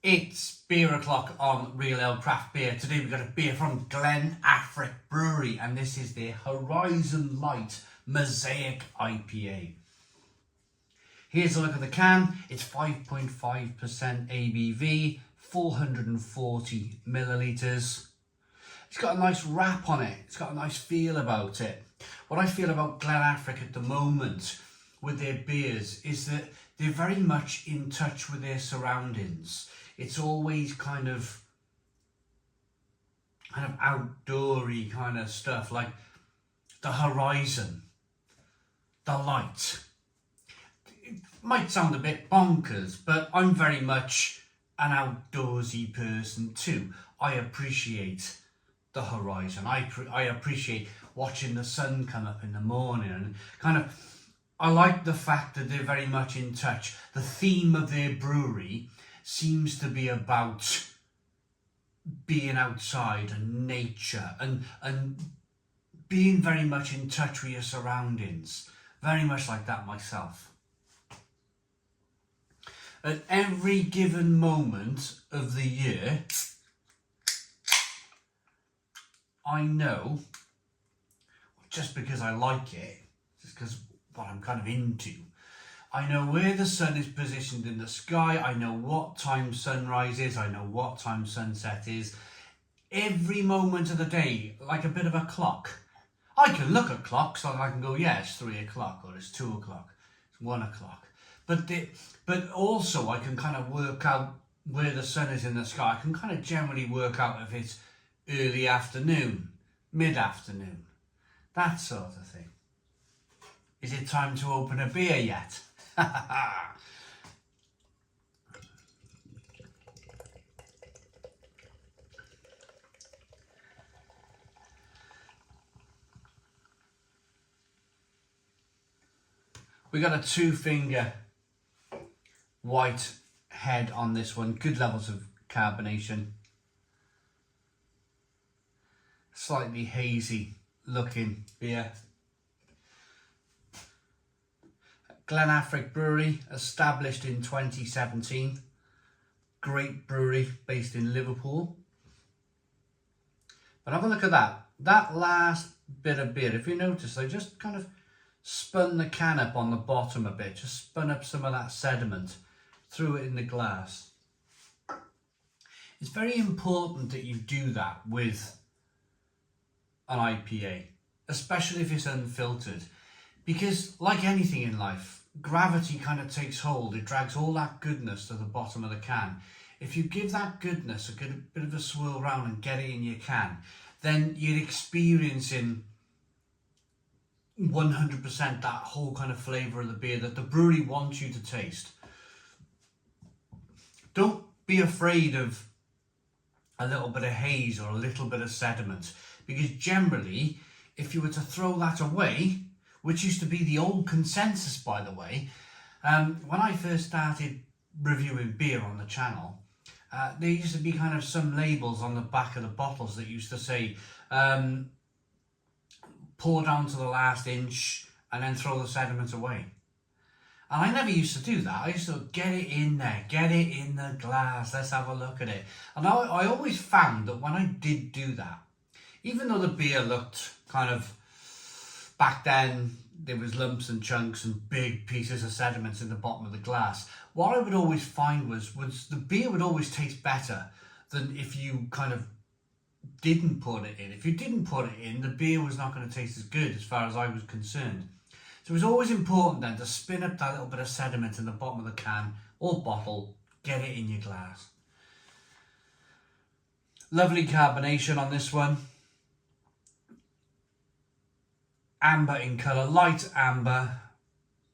It's beer o'clock on Real Ale Craft Beer. Today we've got a beer from Glen Affric Brewery, and this is their Horizon Light Mosaic IPA. Here's a look at the can. It's 5.5% ABV, 440 millilitres. It's got a nice wrap on it. It's got a nice feel about it. What I feel about Glen Affric at the moment with their beers is that they're very much in touch with their surroundings. It's always kind of outdoory kind of stuff, like the horizon, the light. It might sound a bit bonkers, but I'm very much an outdoorsy person too. I appreciate the horizon. I appreciate watching the sun come up in the morning, and I like the fact that they're very much in touch. The theme of their brewery seems to be about being outside and nature and being very much in touch with your surroundings. Very much like that myself. At every given moment of the year, I know, just because I like it, just because what I'm kind of into, I know where the sun is positioned in the sky, I know what time sunrise is, I know what time sunset is. Every moment of the day, like a bit of a clock. I can look at clocks and I can go, yeah, it's 3 o'clock, or it's 2 o'clock, it's 1 o'clock. But also I can kind of work out where the sun is in the sky. I can kind of generally work out if it's early afternoon, mid-afternoon, that sort of thing. Is it time to open a beer yet? We got a 2-finger white head on this one. Good levels of carbonation. Slightly hazy looking beer. Glen Affric Brewery, established in 2017. Great brewery based in Liverpool. But have a look at that. That last bit of beer, if you notice, I just kind of spun the can up on the bottom a bit. Just spun up some of that sediment, threw it in the glass. It's very important that you do that with an IPA, especially if it's unfiltered. Because like anything in life, gravity kind of takes hold. It drags all that goodness to the bottom of the can. If you give that goodness a good bit of a swirl round and get it in your can, then you're experiencing 100% that whole kind of flavour of the beer that the brewery wants you to taste. Don't be afraid of a little bit of haze or a little bit of sediment, because generally, if you were to throw that away, which used to be the old consensus, by the way, when I first started reviewing beer on the channel, there used to be kind of some labels on the back of the bottles that used to say, pour down to the last inch and then throw the sediment away. And I never used to do that. I used to get it in there, get it in the glass, let's have a look at it. And I always found that when I did do that, even though the beer looked kind of, back then, there was lumps and chunks and big pieces of sediments in the bottom of the glass, what I would always find was the beer would always taste better than if you kind of didn't put it in. If you didn't put it in, the beer was not going to taste as good as far as I was concerned. So it was always important then to spin up that little bit of sediment in the bottom of the can or bottle, get it in your glass. Lovely carbonation on this one. Amber in colour, light amber,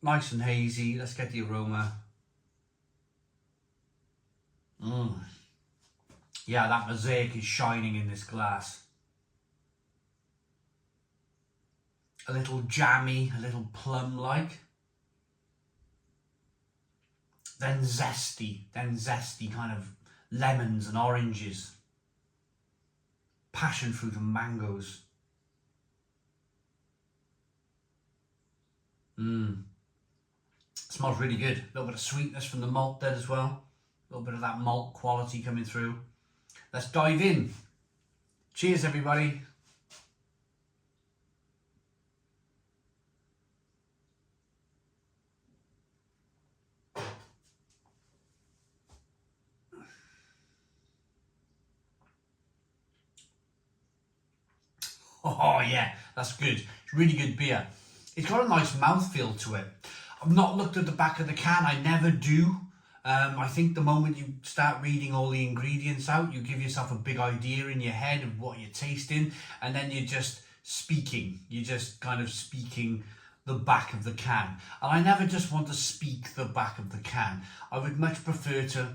nice and hazy. Let's get the aroma. Yeah, that mosaic is shining in this glass. A little jammy, a little plum-like. Then zesty kind of lemons and oranges. Passion fruit and mangoes. Smells really good. A little bit of sweetness from the malt there as well. A little bit of that malt quality coming through. Let's dive in. Cheers, everybody. Oh yeah, that's good. It's really good beer. It's got a nice mouthfeel to it. I've not looked at the back of the can. I never do. I think the moment you start reading all the ingredients out, you give yourself a big idea in your head of what you're tasting, and then you're just speaking. You're just kind of speaking the back of the can. And I never just want to speak the back of the can. I would much prefer to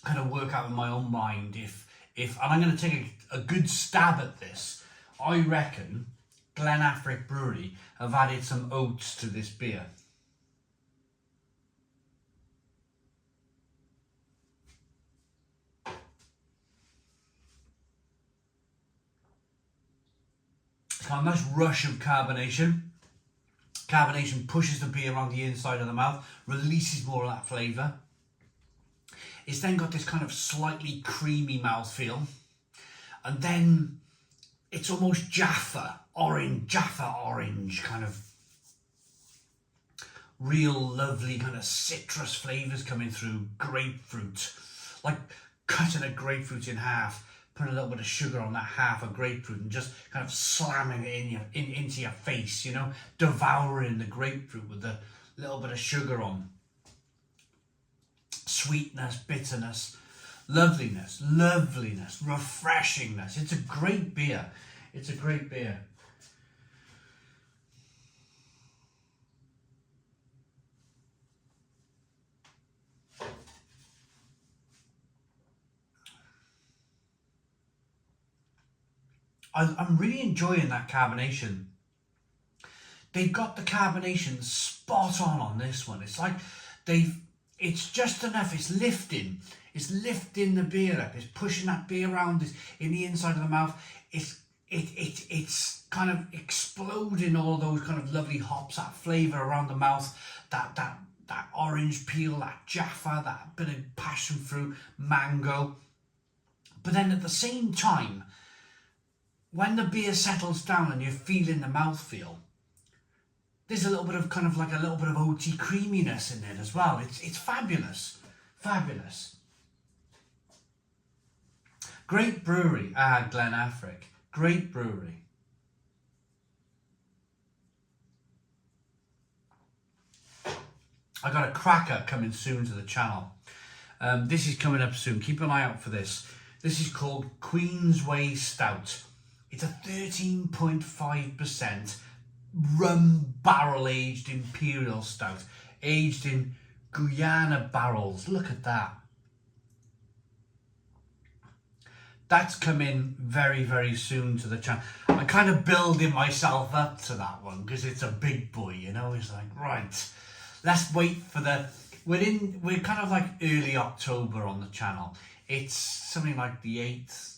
kind of work out in my own mind if and I'm going to take a good stab at this. I reckon Glen Affric Brewery have added some oats to this beer. It's got a nice rush of carbonation. Carbonation pushes the beer around the inside of the mouth, releases more of that flavour. It's then got this kind of slightly creamy mouthfeel. And then it's almost Jaffa orange, kind of real lovely kind of citrus flavours coming through. Grapefruit, like cutting a grapefruit in half, putting a little bit of sugar on that half of grapefruit and just kind of slamming it into your face, you know, devouring the grapefruit with a little bit of sugar on. Sweetness, bitterness, loveliness, refreshingness. It's a great beer. It's a great beer. I'm really enjoying that carbonation. They've got the carbonation spot on this one. It's like it's just enough. It's lifting the beer up. It's pushing that beer around in the inside of the mouth. It's kind of exploding all those kind of lovely hops, that flavour around the mouth, that orange peel, that Jaffa, that bit of passion fruit, mango. But then at the same time, when the beer settles down and you're feeling the mouthfeel, there's a little bit of kind of like a little bit of oaty creaminess in it as well. It's fabulous. Fabulous. Great brewery. Glen Affric. Great brewery. I got a cracker coming soon to the channel. This is coming up soon. Keep an eye out for this. This is called Queensway Stout. It's a 13.5% rum barrel-aged imperial stout, aged in Guyana barrels. Look at that. That's coming very, very soon to the channel. I'm kind of building myself up to that one because it's a big boy, you know. It's like, right, let's wait for we're kind of like early October on the channel. It's something like the 8th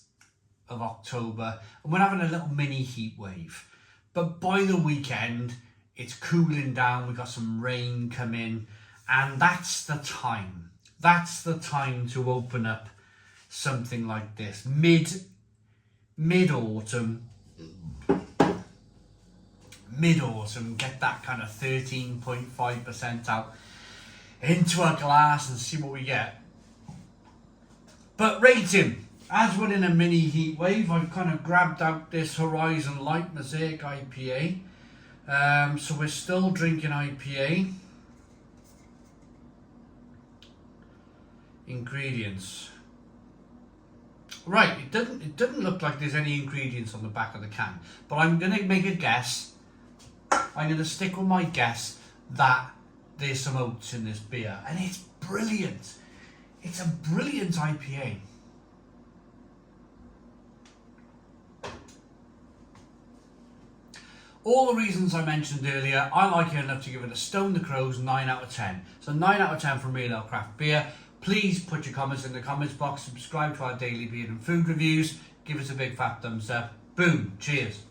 of October, and we're having a little mini heat wave. But by the weekend, it's cooling down. We've got some rain coming, and that's the time. That's the time to open up something like this. Mid-autumn, get that kind of 13.5% out into a glass and see what we get. But rating. As we're in a mini heat wave, I've kind of grabbed out this Horizon Light Mosaic IPA. So we're still drinking IPA. Ingredients. Right, it doesn't look like there's any ingredients on the back of the can, but I'm going to make a guess. I'm going to stick with my guess that there's some oats in this beer, and it's brilliant. It's a brilliant IPA. All the reasons I mentioned earlier, I like it enough to give it a Stone the Crows 9 out of 10. So 9 out of 10 from Real Ale Craft Beer. Please put your comments in the comments box, subscribe to our daily beer and food reviews, give us a big fat thumbs up. Boom, cheers.